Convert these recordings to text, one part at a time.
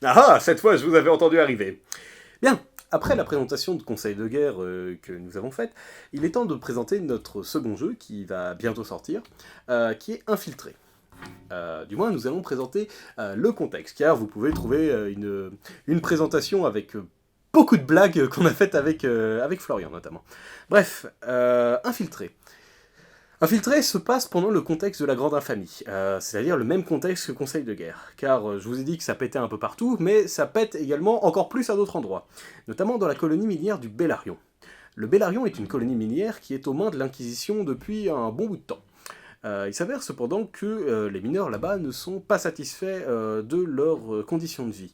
Ah ah, cette fois je vous avais entendu arriver. Bien, après la présentation de conseil de guerre que nous avons faite, il est temps de présenter notre second jeu qui va bientôt sortir, qui est Infiltré. Du moins, nous allons présenter le contexte, car vous pouvez trouver une présentation avec beaucoup de blagues qu'on a faites avec Florian notamment. Bref, Infiltré. Infiltré se passe pendant le contexte de la Grande Infamie, c'est-à-dire le même contexte que Conseil de guerre, car je vous ai dit que ça pétait un peu partout, mais ça pète également encore plus à d'autres endroits, notamment dans la colonie minière du Bellarion. Le Bellarion est une colonie minière qui est aux mains de l'Inquisition depuis un bon bout de temps. Il s'avère cependant que les mineurs là-bas ne sont pas satisfaits de leurs conditions de vie.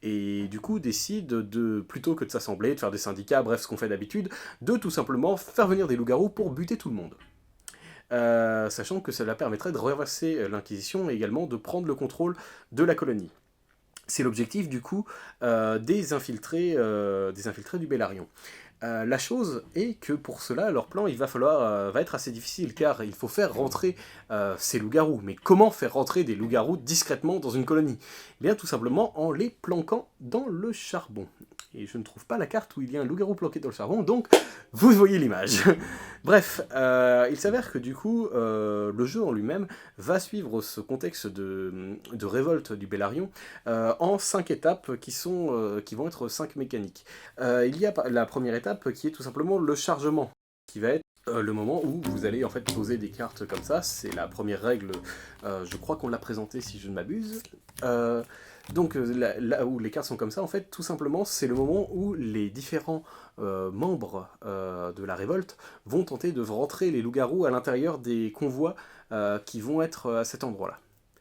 Et du coup décident plutôt que de s'assembler, de faire des syndicats, bref ce qu'on fait d'habitude, de tout simplement faire venir des loups-garous pour buter tout le monde. Sachant que cela permettrait de renverser l'Inquisition et également de prendre le contrôle de la colonie. C'est l'objectif du coup des infiltrés du Bellarion. La chose est que pour cela, leur plan va être assez difficile, car il faut faire rentrer ces loups-garous. Mais comment faire rentrer des loups-garous discrètement dans une colonie? Eh bien tout simplement en les planquant dans le charbon. Et je ne trouve pas la carte où il y a un loup-garou planqué dans le charbon, donc vous voyez l'image. Bref, il s'avère que du coup, le jeu en lui-même va suivre ce contexte de révolte du Bellarion en 5 étapes qui vont être 5 mécaniques. Il y a la première étape qui est tout simplement le chargement, qui va être le moment où vous allez en fait poser des cartes comme ça. C'est la première règle, je crois qu'on l'a présentée si je ne m'abuse. Donc là où les cartes sont comme ça, en fait, tout simplement, c'est le moment où les différents membres de la révolte vont tenter de rentrer les loups-garous à l'intérieur des convois qui vont être à cet endroit-là.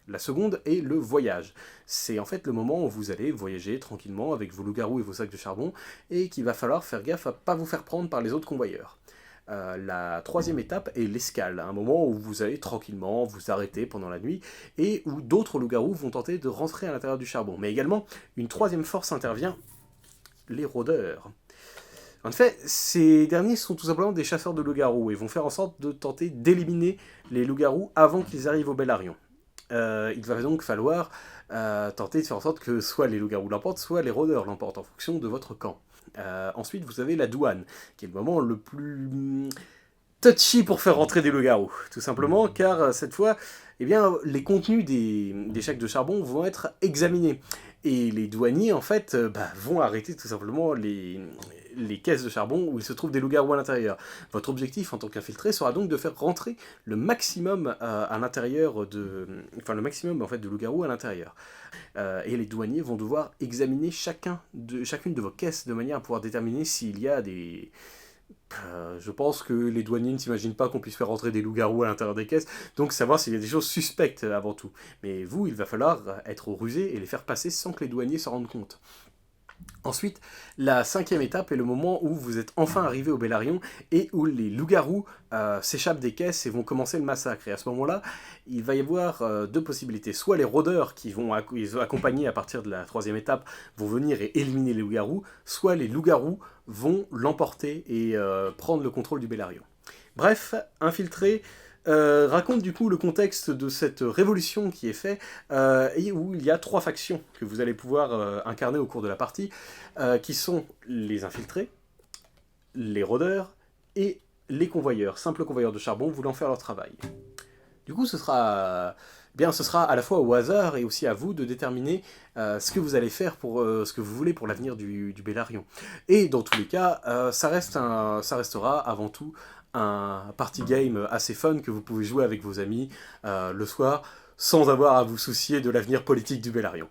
La seconde est le voyage. C'est en fait le moment où vous allez voyager tranquillement avec vos loups-garous et vos sacs de charbon, et qu'il va falloir faire gaffe à ne pas vous faire prendre par les autres convoyeurs. La troisième étape est l'escale, un moment où vous allez tranquillement vous arrêter pendant la nuit et où d'autres loups-garous vont tenter de rentrer à l'intérieur du charbon. Mais également, une troisième force intervient, les rôdeurs. En effet, ces derniers sont tout simplement des chasseurs de loups-garous et vont faire en sorte de tenter d'éliminer les loups-garous avant qu'ils arrivent au Bellarion. Il va donc falloir tenter de faire en sorte que soit les loups-garous l'emportent, soit les rôdeurs l'emportent, en fonction de votre camp. Ensuite, vous avez la douane, qui est le moment le plus touchy pour faire rentrer des loups-garous, tout simplement, car cette fois, eh bien, les contenus des chèques de charbon vont être examinés. Et les douaniers, en fait, vont arrêter tout simplement les caisses de charbon où il se trouve des loups-garous à l'intérieur. Votre objectif en tant qu'infiltré sera donc de faire rentrer le maximum à l'intérieur le maximum en fait de loups-garous à l'intérieur. Et les douaniers vont devoir examiner chacune de vos caisses de manière à pouvoir déterminer s'il y a des... je pense que les douaniers ne s'imaginent pas qu'on puisse faire rentrer des loups-garous à l'intérieur des caisses, donc savoir s'il y a des choses suspectes avant tout. Mais vous, il va falloir être rusé et les faire passer sans que les douaniers s'en rendent compte. Ensuite, la cinquième étape est le moment où vous êtes enfin arrivé au Bellarion et où les loups-garous s'échappent des caisses et vont commencer le massacre. Et à ce moment-là, il va y avoir deux possibilités. Soit les rôdeurs qui vont accompagner à partir de la troisième étape vont venir et éliminer les loups-garous, soit les loups-garous vont l'emporter et prendre le contrôle du Bellarion. Bref, infiltré raconte du coup le contexte de cette révolution qui est faite et où il y a 3 factions que vous allez pouvoir incarner au cours de la partie, qui sont les infiltrés, les rôdeurs et les convoyeurs, simples convoyeurs de charbon voulant faire leur travail. Du coup, ce sera à la fois au hasard et aussi à vous de déterminer ce que vous allez faire pour ce que vous voulez pour l'avenir du Bellarion. Et dans tous les cas, ça restera avant tout un party game assez fun que vous pouvez jouer avec vos amis le soir sans avoir à vous soucier de l'avenir politique du Bellarion.